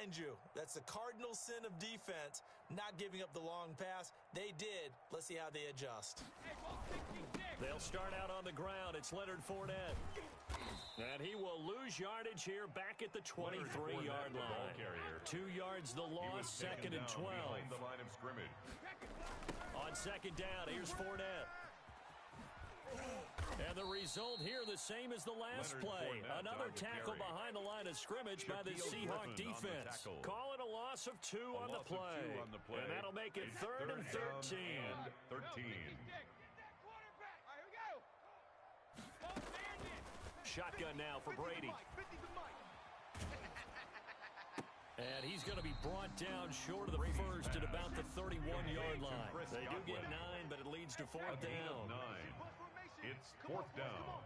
remind you, that's the cardinal sin of defense, not giving up the long pass. They did. Let's see how they adjust. They'll start out on the ground. It's Leonard Fournette. And he will lose yardage here back at the 23-yard line. 2 yards the loss, second and 12. The line of scrimmage. On second down, here's Fournette. And the result here the same as the last play. Another tackle behind the line of scrimmage by the Seahawk defense. Call it a loss of 2 on the play. And that'll make it 3rd and 13. 13. Shotgun now for Brady. And he's going to be brought down short of the first at about the 31-yard line. They do get 9, but it leads to 4th down. 9. It's 4th down.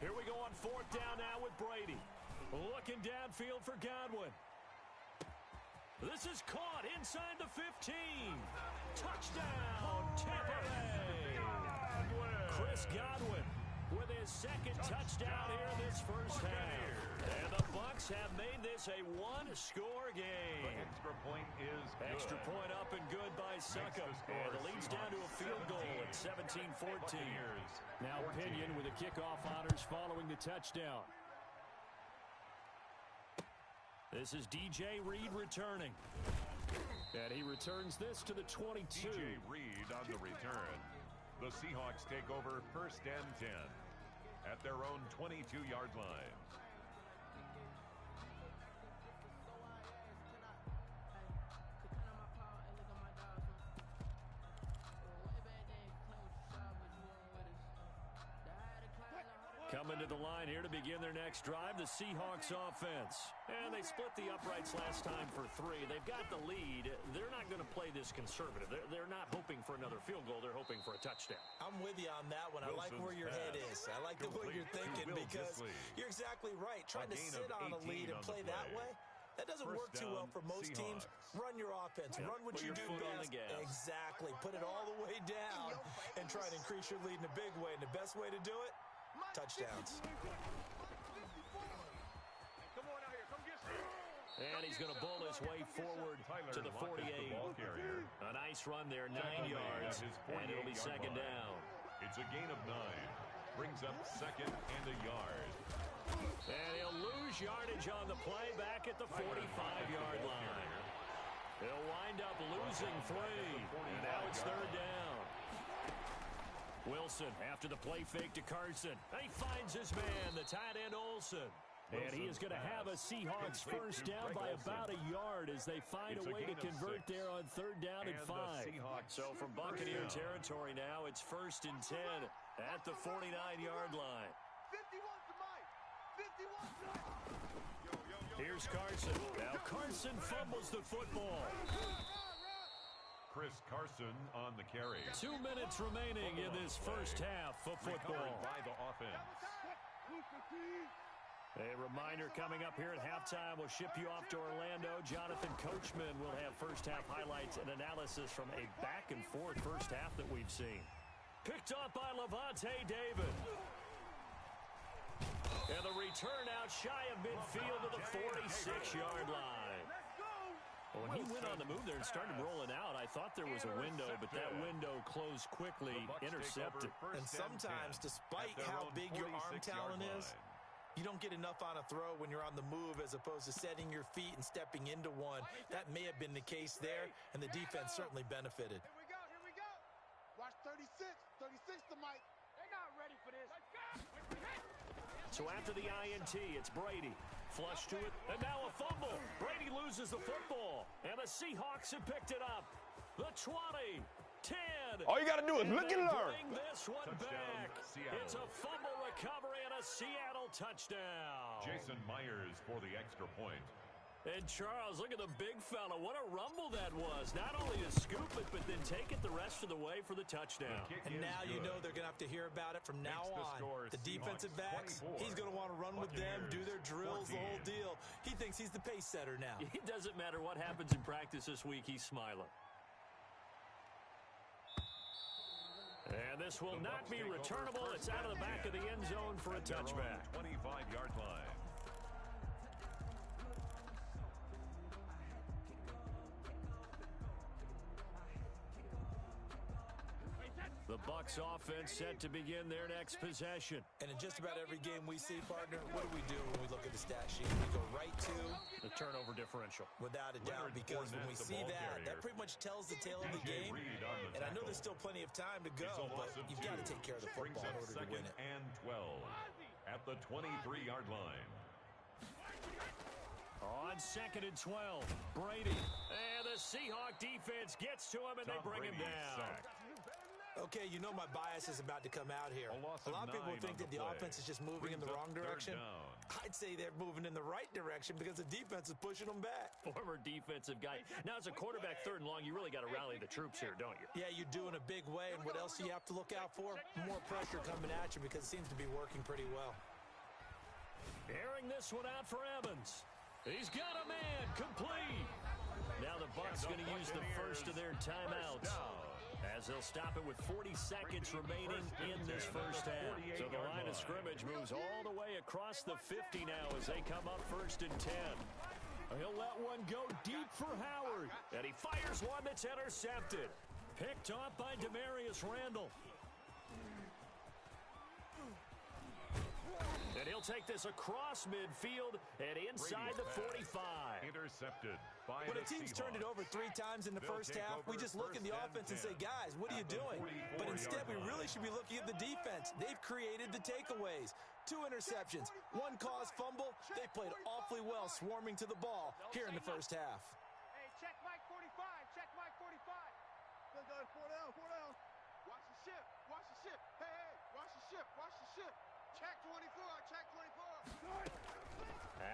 Here we go on 4th down now with Brady. Looking downfield for Godwin. This is caught inside the 15. Touchdown, Tampa Bay. Chris Godwin with his second touchdown here in this first half. And the Bucs have made this a one-score game. The extra point is good. Extra point up and good by Succop. And it leads down to a field goal at 17-14. Now Pinion with the kickoff honors following the touchdown. This is DJ Reed returning. And he returns this to the 22. DJ Reed on the return. The Seahawks take over 1st and 10 at their own 22-yard line. Coming to the line here to begin their next drive, the Seahawks offense. And they split the uprights last time for 3. They've got the lead. They're not going to play this conservative. They're not hoping for another field goal. They're hoping for a touchdown. I'm with you on that one. I like where your head is. I like the way you're thinking because you're exactly right. Trying to sit on a lead and play that way, that doesn't work too well for most teams. Run your offense. Run what you do best. Exactly. Put it all the way down and try and increase your lead in a big way. And the best way to do it, touchdowns. And he's going to bull his way forward to the 48. A nice run there, 9 yards, and it'll be second down. It's a gain of 9. Brings up 2nd and a yard. And he'll lose yardage on the play back at the 45-yard line. He'll wind up losing 3. And now it's 3rd down. Wilson after the play fake to Carson. He finds his man, the tight end Olsen. And he is going to have a Seahawks first down by about a yard as they find a way to convert there on 3rd down and 5. So from Buccaneer territory now, it's 1st and 10 at the 49-yard line. 51 to Mike. 51 to Here's Carson. Now Carson fumbles the football. Chris Carson on the carry. 2 minutes remaining in this first half of football. By the offense. A reminder coming up here at halftime. We'll ship you off to Orlando. Jonathan Coachman will have first half highlights and analysis from a back-and-forth first half that we've seen. Picked off by Levante David. And the return out shy of midfield to the 46-yard line. When he went on the move there and started rolling out, I thought there was a window, but that window closed quickly, intercepted. And sometimes, despite how big your arm talent is, you don't get enough on a throw when you're on the move as opposed to setting your feet and stepping into one. That may have been the case there, and the defense certainly benefited. Here we go. Watch 36. 36 to Mike. They're not ready for this. So after the INT, it's Brady. Flush to it, and now a fumble. Brady loses the football, and the Seahawks have picked it up. The 20, 10. All you got to do is look and learn. Bring this one back. It's a fumble recovery and a Seattle touchdown. Jason Myers for the extra point. And Charles, look at the big fella. What a rumble that was. Not only to scoop it, but then take it the rest of the way for the touchdown. And now you know they're going to have to hear about it from now on. The defensive backs, he's going to want to run with them, do their drills, the whole deal. He thinks he's the pace setter now. It doesn't matter what happens in practice this week. He's smiling. And this will not be returnable. It's out of the back of the end zone for a touchback. 25-yard line. Bucs offense set to begin their next possession. And in just about every game we see, partner, what do we do when we look at the stat sheet? We go right to the turnover differential. Without a doubt, because when we see that, that pretty much tells the tale of the game. And I know there's still plenty of time to go, but you've got to take care of the football in order to win it. And 12 at the 23-yard line. On 2nd and 12, Brady. And the Seahawk defense gets to him, and they bring him down. Okay, you know my bias is about to come out here. A lot of people think that the offense is just moving in the wrong direction. I'd say they're moving in the right direction because the defense is pushing them back. Former defensive guy. Now, as a quarterback 3rd and long, you really got to rally the troops here, don't you? Yeah, you do in a big way. And what else do you have to look out for? More pressure coming at you because it seems to be working pretty well. Airing this one out for Evans. He's got a man complete. Now the Bucs going to use the first of their timeouts, as they'll stop it with 40 seconds remaining in this first half. So the line of scrimmage moves all the way across the 50 now as they come up 1st and 10. He'll let one go deep for Howard, and he fires one that's intercepted. Picked off by Demarius Randall. And he'll take this across midfield and inside the 45. Intercepted. When a team's turned it over 3 times in the first half, we just look at the offense and say, guys, what are you doing? But instead, we really should be looking at the defense. They've created the takeaways. 2 interceptions, 1 caused fumble. They played awfully well swarming to the ball here in the first half. Hey, check Mike 45. Check Mike 45. Good, 4 down, 4 down. Watch the ship. Watch the ship. Hey, hey, watch the ship. Watch the ship. Check 24. Check 24.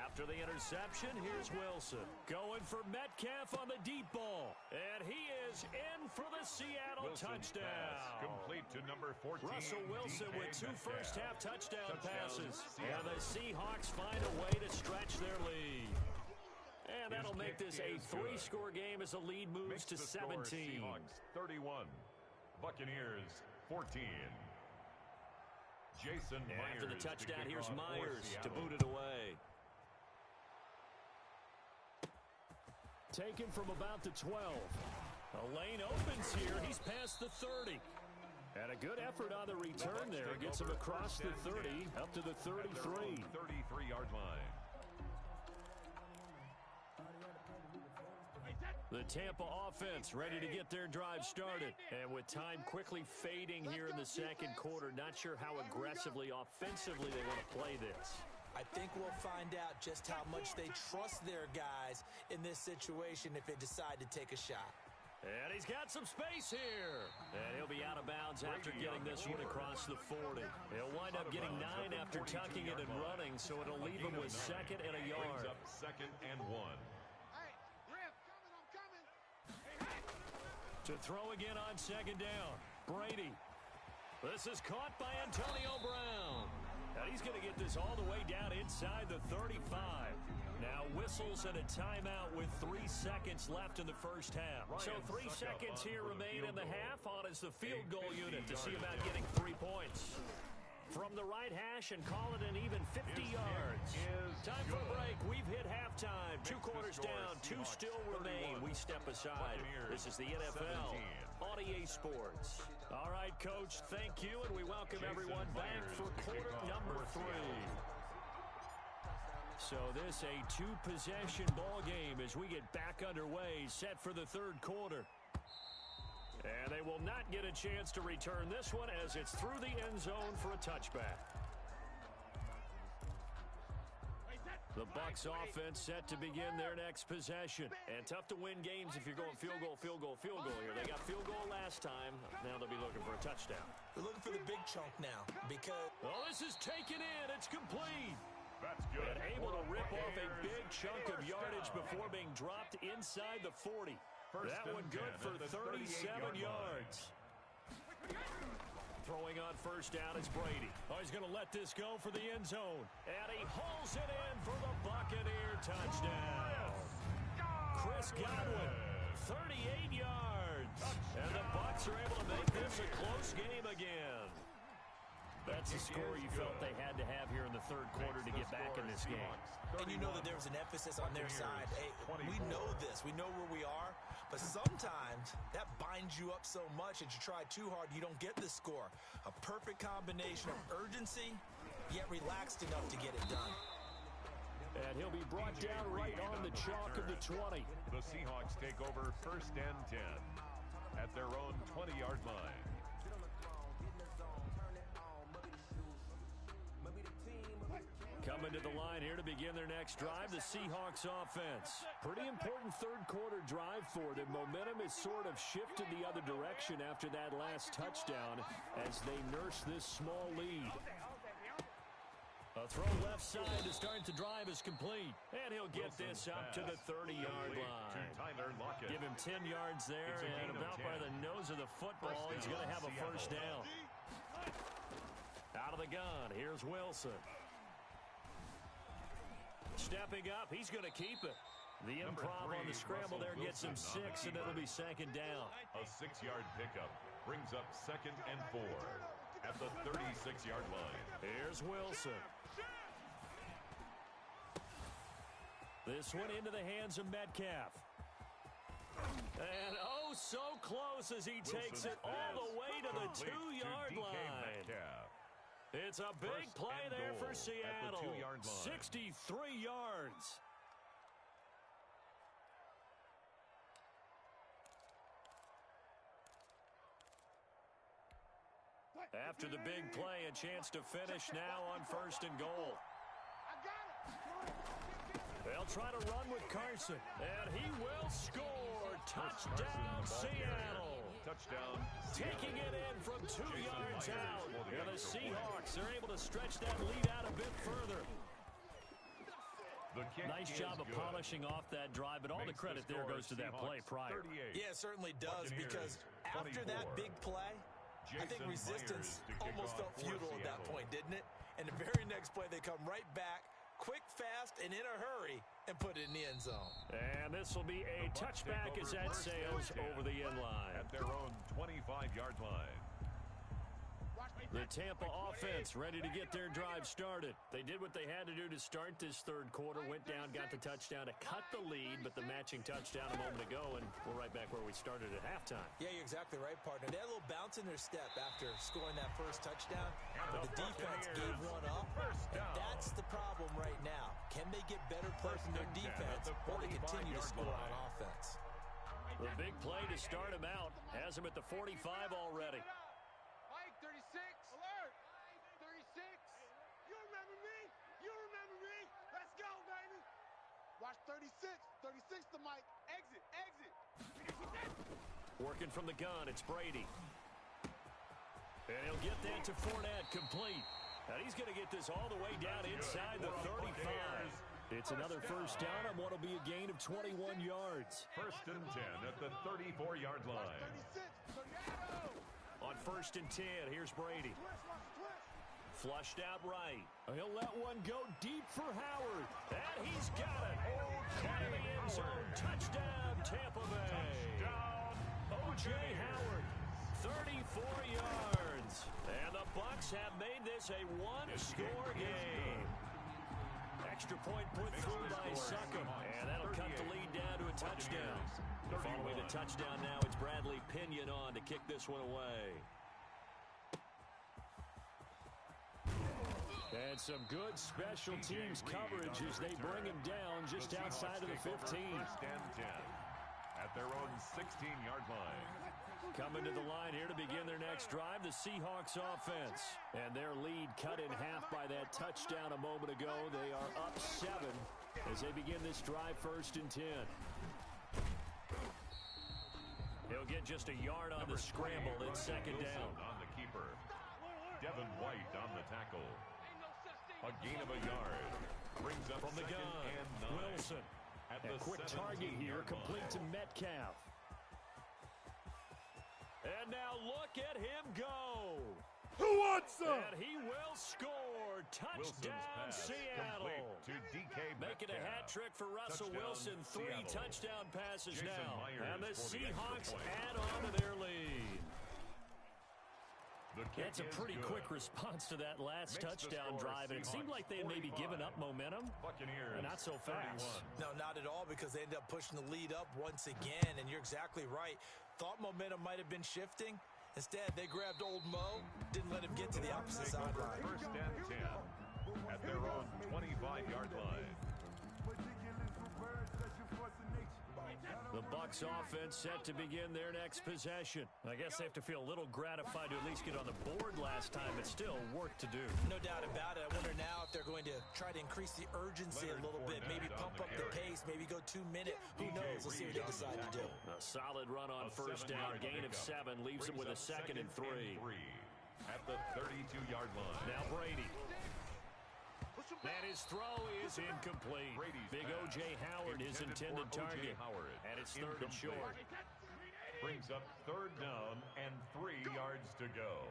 After the interception, here's Wilson. Going for Metcalf on the deep ball. And he is in for the Seattle touchdown. Complete to number 14. Russell Wilson with 2 first-half touchdown passes. And the Seahawks find a way to stretch their lead. And that'll make this a 3-score game as the lead moves to 17. Seahawks 31. Buccaneers 14. Jason Myers. After the touchdown, here's Myers to boot it away. Taken from about the 12. A lane opens here. He's past the 30. And a good effort on the return there. Gets him across the 30, up to the 33. 33-yard line. The Tampa offense ready to get their drive started. And with time quickly fading here in the second quarter, not sure how aggressively, offensively they want to play this. I think we'll find out just how much they trust their guys in this situation if they decide to take a shot. And he's got some space here. And he'll be out of bounds after getting this one across the 40. He'll wind up getting 9 after tucking it and running, so it'll leave him with 2nd and a yard. Up 2nd and 1. To throw again on 2nd down. Brady. This is caught by Antonio Brown. And he's going to get this all the way down inside the 35. Now whistles and a timeout with 3 seconds left in the first half. So 3 seconds here remain in the half. On is the field goal unit to see about getting 3 points. From the right hash and call it an even 50 yards. Time for a break. We've hit halftime. 2 quarters down. 2 still remain. We step aside. This is the NFL on EA Sports. All right, Coach, thank you, and we welcome everyone back for quarter number 3. So this a 2-possession ball game as we get back underway, set for the 3rd quarter. And they will not get a chance to return this one as it's through the end zone for a touchback. The Bucs offense set to begin their next possession. And tough to win games if you're going field goal, field goal, field goal here. They got field goal last time. Now they'll be looking for a touchdown. They're looking for the big chunk now because... Oh, this is taken in. It's complete. That's good. And able to rip off a big chunk of yardage before being dropped inside the 40. That one good for 37 yards. Throwing on first down is Brady. Oh, he's going to let this go for the end zone. And he hauls it in for the Buccaneer touchdown. Chris Godwin, 38 yards. And the Bucs are able to make this a close game again. That's the score you felt they had to have here in the third quarter to get back in this game. And you know that there was an emphasis on their side. Hey, we know this. We know where we are. But sometimes that binds you up so much that you try too hard, you don't get the score. A perfect combination of urgency, yet relaxed enough to get it done. And he'll be brought down right on the chalk of the 20. The Seahawks take over 1st and 10 at their own 20-yard line. Coming to the line here to begin their next drive, the Seahawks offense. Pretty important third quarter drive for them. Momentum has sort of shifted the other direction after that last touchdown as they nurse this small lead. A throw left side to start the drive is complete. And he'll get this up to the 30-yard line. Give him 10 yards there, and about by the nose of the football, he's going to have a first down. Out of the gun, here's Wilson. Stepping up, he's going to keep it. The improv on the scramble there gets him 6, and it'll be 2nd down. A 6-yard pickup brings up 2nd and 4 at the 36-yard line. Here's Wilson. This one into the hands of Metcalf. And oh, so close as he takes it all the way to the 2-yard line. It's a big play there for Seattle. 63 yards. After the big play, a chance to finish now on 1st and goal. They'll try to run with Carson, and he will score. Touchdown, Seattle. Touchdown. Taking it in from 2 yards out. And the Seahawks are able to stretch that lead out a bit further. Nice job of polishing off that drive, but all the credit there goes to that play prior. Yeah, it certainly does, because after that big play, I think resistance almost felt futile at that point, didn't it? And the very next play, they come right back, quick, fast, and in a hurry, and put it in the end zone. And this will be a touchback as that sails over the end line. At their own 25-yard line. The Tampa offense ready to get their drive started. They did what they had to do to start this third quarter, went down, got the touchdown to cut the lead, but the matching touchdown a moment ago, and we're right back where we started at halftime. Yeah, you're exactly right, partner. They had a little bounce in their step after scoring that first touchdown, but the defense gave one up, and that's the problem right now. Can they get better play from their defense while they continue to score on offense? The big play to start him out has him at the 45 already. 36. Alert. 36. You remember me? You remember me? Let's go, baby. Watch 36. 36 to Mike. Exit. Exit. Working from the gun, it's Brady. And he'll get that to Fournette, complete. And he's going to get this all the way down inside the 35. It's another first down on what will be a gain of 21 yards. 1st and 10 at the 34-yard line. 36. On 1st and 10, here's Brady. Flushed out right. He'll let one go deep for Howard. And he's got it. Into the end zone. Touchdown, Tampa Bay. O.J. Howard, 34 yards. And the Bucs have made this a one-score game. Extra point put through by Suckham. And that'll cut the lead down to a touchdown. Following the touchdown now, it's Bradley Pinion on to kick this one away. And some good special teams coverage as they bring him down just outside of the 15. 1st and 10 at their own 16-yard line. Coming to the line here to begin their next drive, the Seahawks offense. And their lead cut in half by that touchdown a moment ago. They are up 7 as they begin this drive 1st and 10. He'll get just a yard on the scramble. It's 2nd down. On the keeper. Devin White on the tackle. A gain of a yard. Brings up from the gun. And Wilson. A quick target here, complete to Metcalf. And now look at him go. Who wants some? And he will score. Touchdown, Seattle. To DK Making a hat trick for Russell Wilson. 3 touchdown passes now. And the Seahawks add on to their lead. That's a pretty quick response to that last touchdown drive, and it seemed like they had maybe given up momentum. Not so fast. No, not at all, because they ended up pushing the lead up once again, and you're exactly right. Thought momentum might have been shifting. Instead, they grabbed old Mo, didn't let him get to the opposite sideline. First and 10 at their own 25-yard line. The Bucs offense set to begin their next possession. I guess they have to feel a little gratified to at least get on the board last time, but still work to do. No doubt about it. I wonder now if they're going to try to increase the urgency a little bit, maybe pump up the pace, maybe go 2 minute. Who knows? Let's see what they decide to do. A solid run on first down, gain of 7, leaves them with a second and 3. At the 32-yard line. Now Brady. And his throw is incomplete. Big O.J. Howard, his intended target. And it's third and short. Brings up third down and 3 yards to go.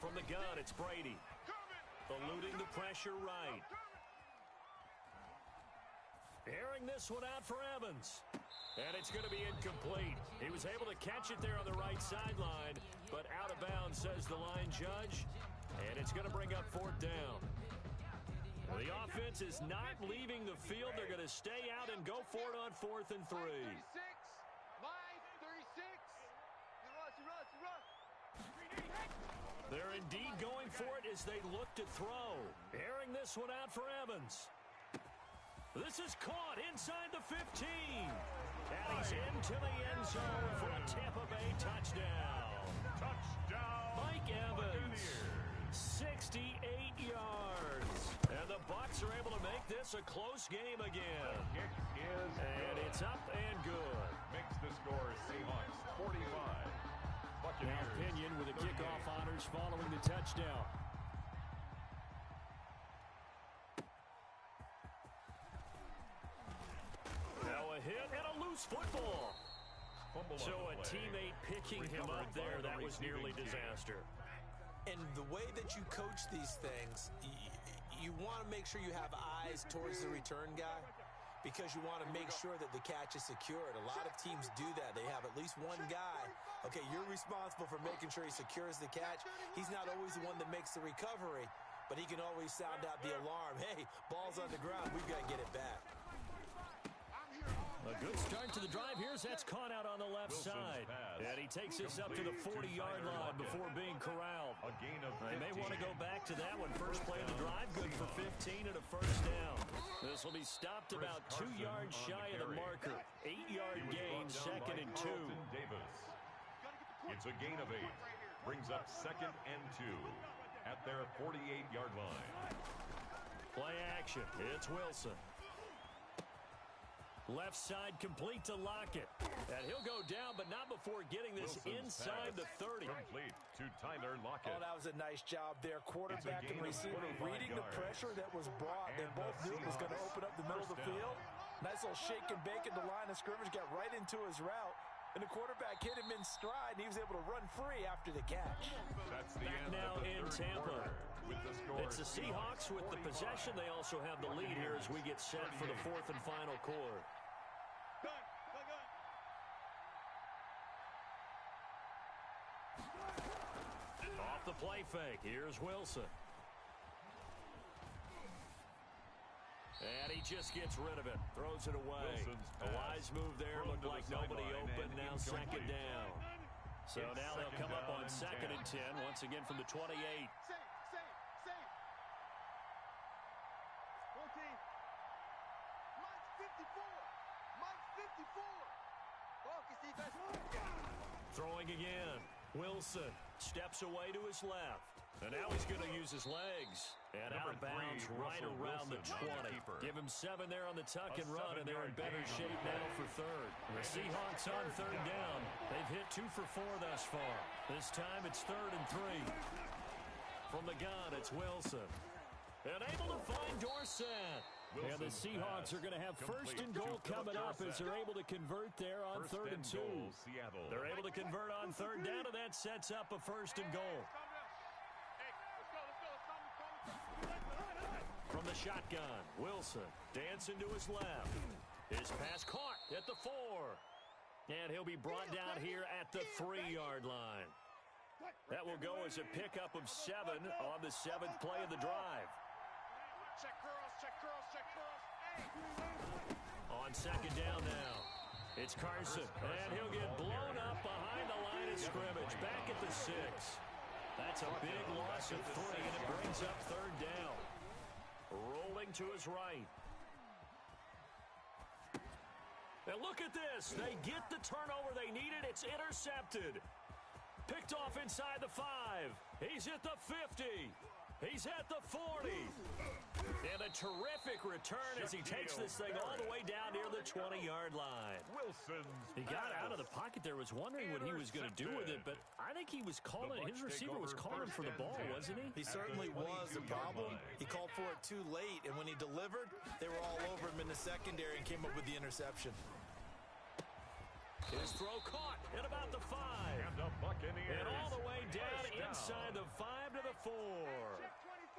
From the gun, it's Brady. Eluding the pressure right. Airing this one out for Evans. And it's going to be incomplete. He was able to catch it there on the right sideline, but out of bounds, says the line judge. And it's going to bring up fourth down. The offense is not leaving the field. They're going to stay out and go for it on 4th and 3. They're indeed going for it as they look to throw. Airing this one out for Evans. This is caught inside the 15. And he's into the end zone for a Tampa Bay touchdown. Touchdown, Mike Evans. 68 yards. And the Bucs are able to make this a close game again. The kick is and good. It's up and good. Makes the score Seahawks 45. Now Pinion with the kickoff honors following the touchdown. Now a hit and a loose football. So a teammate picking him up there, that was nearly disaster. And the way that you coach these things, you want to make sure you have eyes towards the return guy, because you want to make sure that the catch is secured. A lot of teams do that. They have at least one guy. Okay, you're responsible for making sure he secures the catch. He's not always the one that makes the recovery, but he can always sound out the alarm. Hey, ball's on the ground. We've got to get it back. A good start to the drive here as that's caught out on the left side. And he takes this up to the 40-yard line before being corralled. A gain of 15. They may want to go back to that one. First play of the drive, good for 15 and a first down. This will be stopped about 2 yards shy of the marker. 8-yard gain, second and 2. It's a gain of 8. Brings up second and 2 at their 48-yard line. Play action. It's Wilson. Left side complete to Lockett. And he'll go down, but not before getting this inside the 30. Complete to Tyler Lockett. Oh, that was a nice job there. Quarterback and receiver reading the pressure that was brought. They both knew it was going to open up the middle of the field. Nice little shake and bake at the line of scrimmage. Got right into his route. And the quarterback hit him in stride, and he was able to run free after the catch. That's the Back end now of the in third Tampa. with the score It's the Seahawks with the possession. They also have the lead here as we get set for the 4th and final quarter. Off the play fake. Here's Wilson. And he just gets rid of it. Throws it away. A wise move there. Looked like nobody open. Now second down. So now they'll come up on second and 10. Once again from the 28. Throwing again. Wilson steps away to his left. And now he's going to use his legs. And out of bounds right around the 20. Give him 7 there on the tuck and run, and they're in better shape now for third. The Seahawks on third down. They've hit 2 for 4 thus far. This time it's 3rd and 3. From the gun, it's Wilson. And able to find Dorsett. And the Seahawks are going to have first and goal coming up as they're able to convert there on 3rd and 2. They're able to convert on third down, and that sets up a first and goal. From the shotgun, Wilson dancing to his left. His pass caught at the 4. And he'll be brought down here at the 3-yard line. That will go as a pickup of 7 on the 7th play of the drive. Check curls, check curls, check curls. Hey. On 2nd down now. It's Carson, and he'll get blown up behind the line of scrimmage, back at the 6. That's a big loss of 3, and it brings up 3rd down. Rolling to his right. And look at this. They get the turnover they needed. It's intercepted. Picked off inside the 5. He's at the 50. He's at the 40. And a terrific return as he takes this thing all the way down near the 20-yard line. He got out of the pocket there, was wondering what he was going to do with it, but I think he was calling, his receiver was calling for the ball, wasn't he? He certainly was. The problem, he called for it too late, and when he delivered, they were all over him in the secondary and came up with the interception. His throw caught at about the 5. And all the way down inside the 5 to the 4.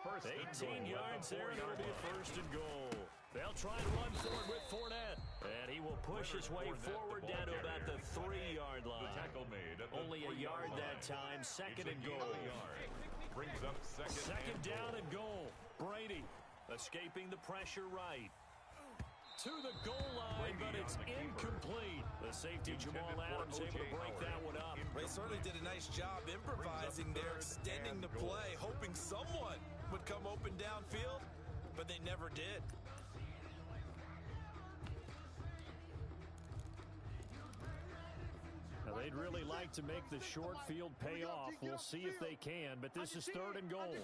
18 yards there, and it'll be a 1st and goal. They'll try and run forward with Fournette. And he will push his way forward down to about the 3-yard line. Only a yard that time. 2nd and goal. Brings up 2nd down and goal. Brady escaping the pressure right. To the goal line, but it's incomplete. The safety, Jamal Adams, able to break that one up. They certainly did a nice job improvising there, extending the play, hoping someone would come open downfield, but they never did. Now, they'd really like to make the short field pay off. We'll see if they can, but this is 3rd and goal.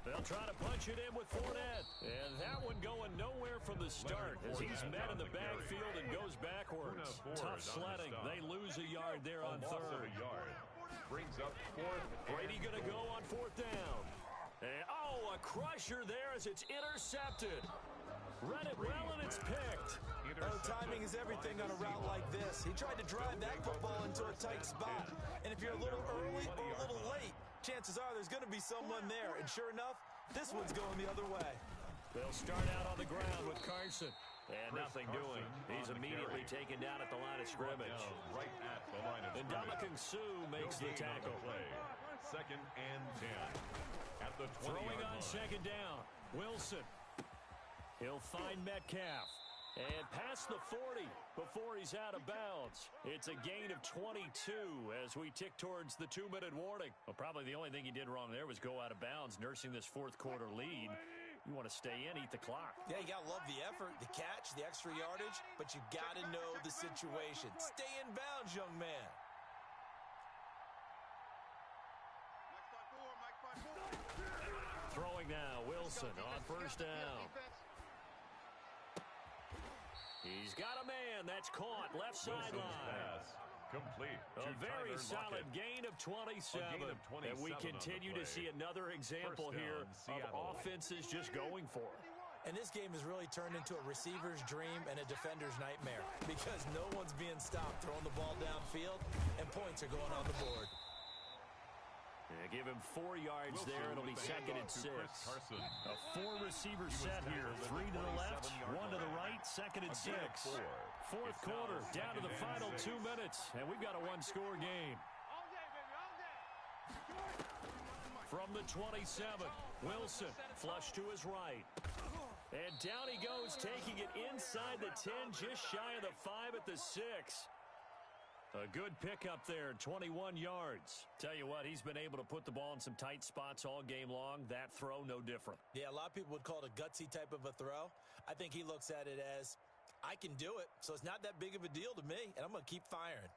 They'll try to punch it in with Fournette. And that one going nowhere from the start as he's met in the backfield and goes backwards. Tough sledding. They lose a yard there on 3rd. Brings up 4th. Brady going to go on 4th down. And, oh, a crusher there as it's intercepted. Read it well, and it's picked. Oh, timing is everything on a route like this. He tried to drive that football into a tight spot. And if you're a little early or a little late, chances are there's going to be someone there. And sure enough, this one's going the other way. They'll start out on the ground with Carson. And nothing doing. He's immediately taken down at the line of scrimmage. Right at the line of scrimmage. Ndamukong Suh makes the tackle. 2nd and 10. At the 20-yard Throwing on line. 2nd down. Wilson. He'll find Metcalf. And past the 40 before he's out of bounds. It's a gain of 22 as we tick towards the 2-minute warning. Well, probably the only thing he did wrong there was go out of bounds, nursing this 4th quarter lead. You want to stay in, eat the clock. Yeah, you got to love the effort, the catch, the extra yardage, but you got to know the situation. Stay in bounds, young man. Throwing now, Wilson on 1st down. He's got a man. That's caught. Left sideline. Complete. A very solid gain of 27. And we continue to see another example here of offenses just going for it. And this game has really turned into a receiver's dream and a defender's nightmare because no one's being stopped throwing the ball downfield, and points are going on the board. Yeah, give him 4 yards there. It'll be 2nd and 6. A 4-receiver set here. 3 to the left, 1 to the right, 2nd and 6. 4th quarter, down to the final 2 minutes, and we've got a 1-score game. From the 27, Wilson, flush to his right. And down he goes, taking it inside the 10, just shy of the 5 at the 6. A good pickup there, 21 yards. Tell you what, he's been able to put the ball in some tight spots all game long. That throw, no different. Yeah, a lot of people would call it a gutsy type of a throw. I think he looks at it as, I can do it, so it's not that big of a deal to me, and I'm going to keep firing.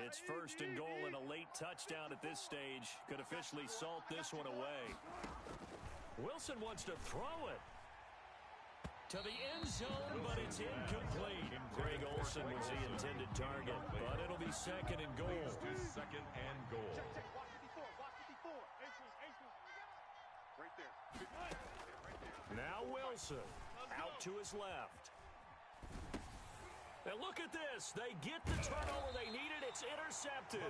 It's 1st and goal and a late touchdown at this stage. Could officially salt this one away. Wilson wants to throw it to the end zone, but it's incomplete. Greg Olsen was the intended target, but it'll be 2nd and goal. 2nd and goal. Right there. Now Wilson out to his left. And look at this. They get the turnover they needed. It's intercepted.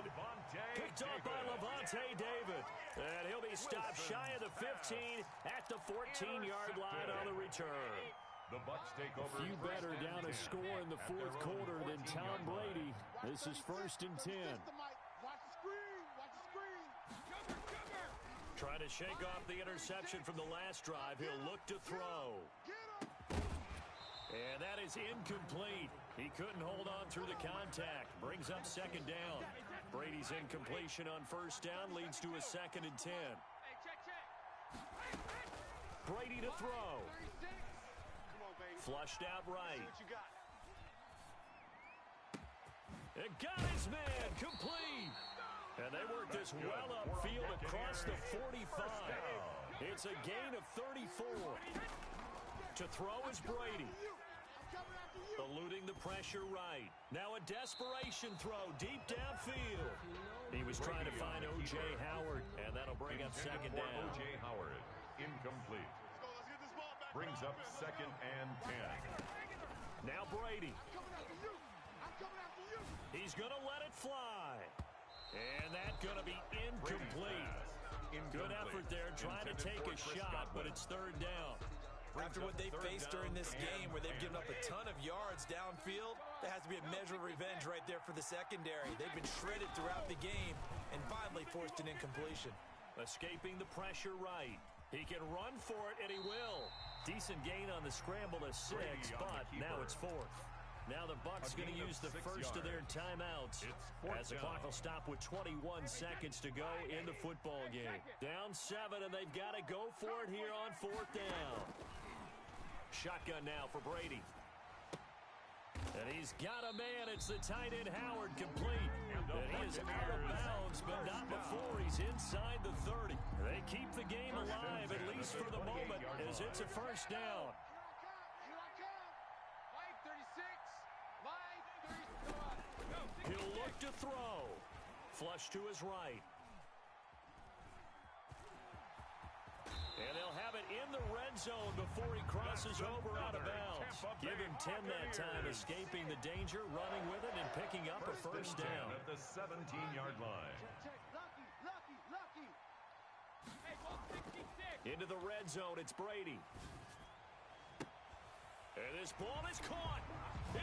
Picked up by Levante David. And he'll be stopped shy of the 15 at the 14-yard line on the return. The Bucs take over. A few better down a score in the fourth quarter than Tom Brady. This is 1st and 10. Watch the screen. Watch the screen. Cover. Trying to shake off the interception from the last drive. He'll look to throw. And that is incomplete. He couldn't hold on through the contact. Brings up 2nd down. Brady's incompletion on 1st down leads to a 2nd and 10. Brady to throw. Flushed out right. It got his man complete. And they work this well upfield across the 45. It's a gain of 34. To throw is Brady. Eluding the pressure right. Now a desperation throw deep downfield. He was trying to find O.J. Howard, and that'll bring up 2nd down. O.J. Howard, incomplete. Brings up 2nd and 10. Now Brady. He's going to let it fly. And that's going to be incomplete. Good effort there trying to take a shot, but it's 3rd down. After what they faced during this game where they've given up a ton of yards downfield, there has to be a measure of revenge right there for the secondary. They've been shredded throughout the game and finally forced an incompletion. Escaping the pressure right. He can run for it, and he will. Decent gain on the scramble to 6, but now it's 4th. Now the Bucs going to use the first of their timeouts as the clock will stop with 21 seconds to go in the football game. Down 7, and they've got to go for it here on 4th down. Shotgun now for Brady. And he's got a man. It's the tight end Howard complete. And he is out of bounds, but not before he's inside the 30. They keep the game alive, at least for the moment, as it's a 1st down. He'll look to throw. Flush to his right. And they'll have it in the red zone before he crosses over out of bounds. Give him 10 that time, escaping the danger, running with it, and picking up a 1st down. At the 17-yard line. Into the red zone, it's Brady. And this ball is caught.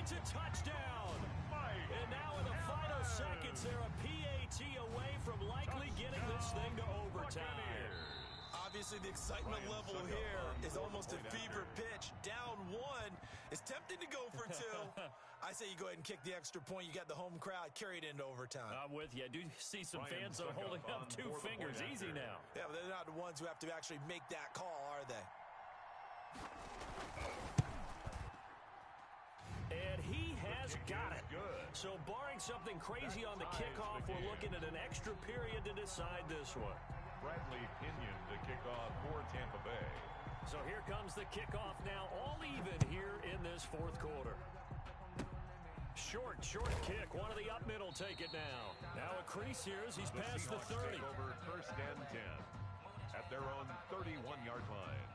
It's a touchdown. And now in the final seconds, they're a PAT away from likely getting this thing to overtime. Obviously, the excitement level here is almost a fever pitch. Down 1. It's tempting to go for 2. I say you go ahead and kick the extra point. You got the home crowd carried into overtime. I'm with you. I do see some fans holding up 2 fingers. Easy now. Yeah, but they're not the ones who have to actually make that call, are they? And he has got it. So barring something crazy on the kickoff, we're looking at an extra period to decide this one. Bradley Pinion to kick off for Tampa Bay. So here comes the kickoff now, all even here in this 4th quarter. Short kick. One of the up middle take it now. Now a crease here as he's past the 30. Over 1st and 10 at their own 31-yard line.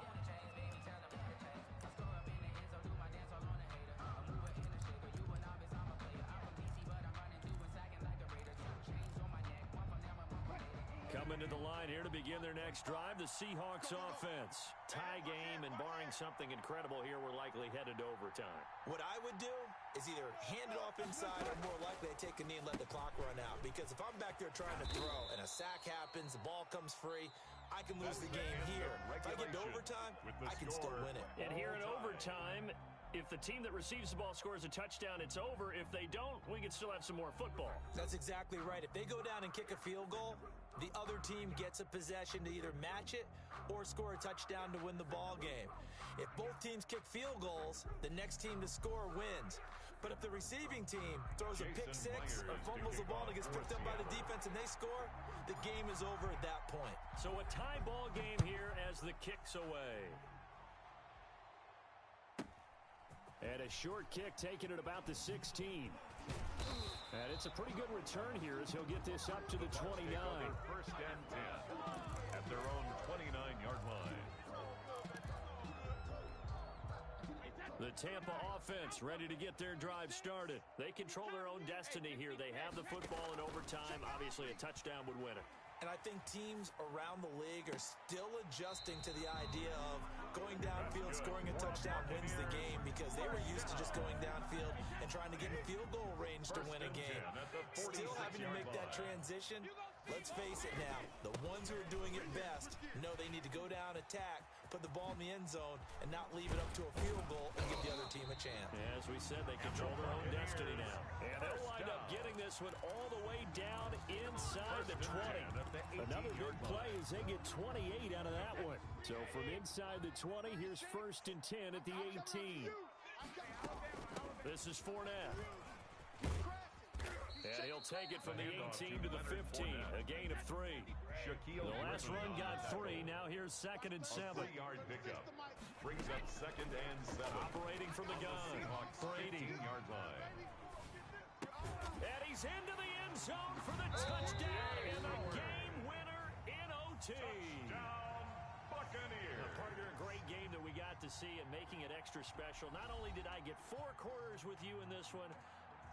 Coming to the line here to begin their next drive, the Seahawks offense. Tie game, and barring something incredible here, we're likely headed to overtime. What I would do is either hand it off inside or more likely I take a knee and let the clock run out. Because if I'm back there trying to throw and a sack happens, the ball comes free, I can lose the game here. If I get to overtime, I can still win it. And here in overtime, if the team that receives the ball scores a touchdown, it's over. If they don't, we can still have some more football. That's exactly right. If they go down and kick a field goal, the other team gets a possession to either match it or score a touchdown to win the ball game. If both teams kick field goals, the next team to score wins. But if the receiving team throws a pick six or fumbles the ball and gets picked up by the defense and they score, the game is over at that point. So a tie ball game here as the kick's away. And a short kick taken at about the 16. And it's a pretty good return here as he'll get this up to the 29. 1st and 10 at their own 29-yard line. The Tampa offense ready to get their drive started. They control their own destiny here. They have the football in overtime. Obviously, a touchdown would win it. And I think teams around the league are still adjusting to the idea of going downfield, scoring a touchdown wins the game, because they were used to just going downfield and trying to get in field goal range to win a game. Still having to make that transition. Let's face it now, the ones who are doing it best know they need to go down, attack, put the ball in the end zone, and not leave it up to a field goal and give the other team a chance. As we said, they control their own destiny now. And they'll wind up getting this one all the way down inside the 20. Another big play as they get 28 out of that one. So from inside the 20, here's 1st and 10 at the 18. This is Fournette. And he'll take it from the 18 to the 15, a gain of 3. The last run got 3. Now here's 2nd and 7. 3-yard pickup brings up 2nd and 7. Operating from the gun, Brady. 15-yard line. And he's into the end zone for the touchdown and the game winner in OT. Touchdown, Buccaneers. Partner, a great game that we got to see and making it extra special. Not only did I get 4 quarters with you in this one,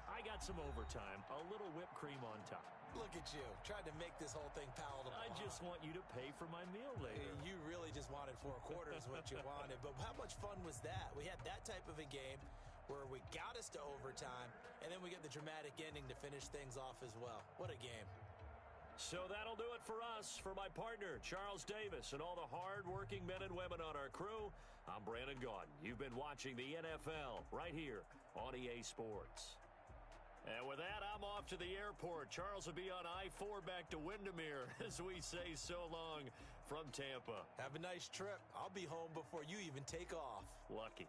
I got some overtime, a little whipped cream on top. Look at you, trying to make this whole thing palatable. I just want you to pay for my meal later. You really just wanted 4 quarters what you wanted, but how much fun was that? We had that type of a game where we got us to overtime, and then we get the dramatic ending to finish things off as well. What a game. So that'll do it for us. For my partner, Charles Davis, and all the hard-working men and women on our crew, I'm Brandon Gaudin. You've been watching the NFL right here on EA Sports. And with that, I'm off to the airport. Charles will be on I-4 back to Windermere as we say so long from Tampa. Have a nice trip. I'll be home before you even take off. Lucky.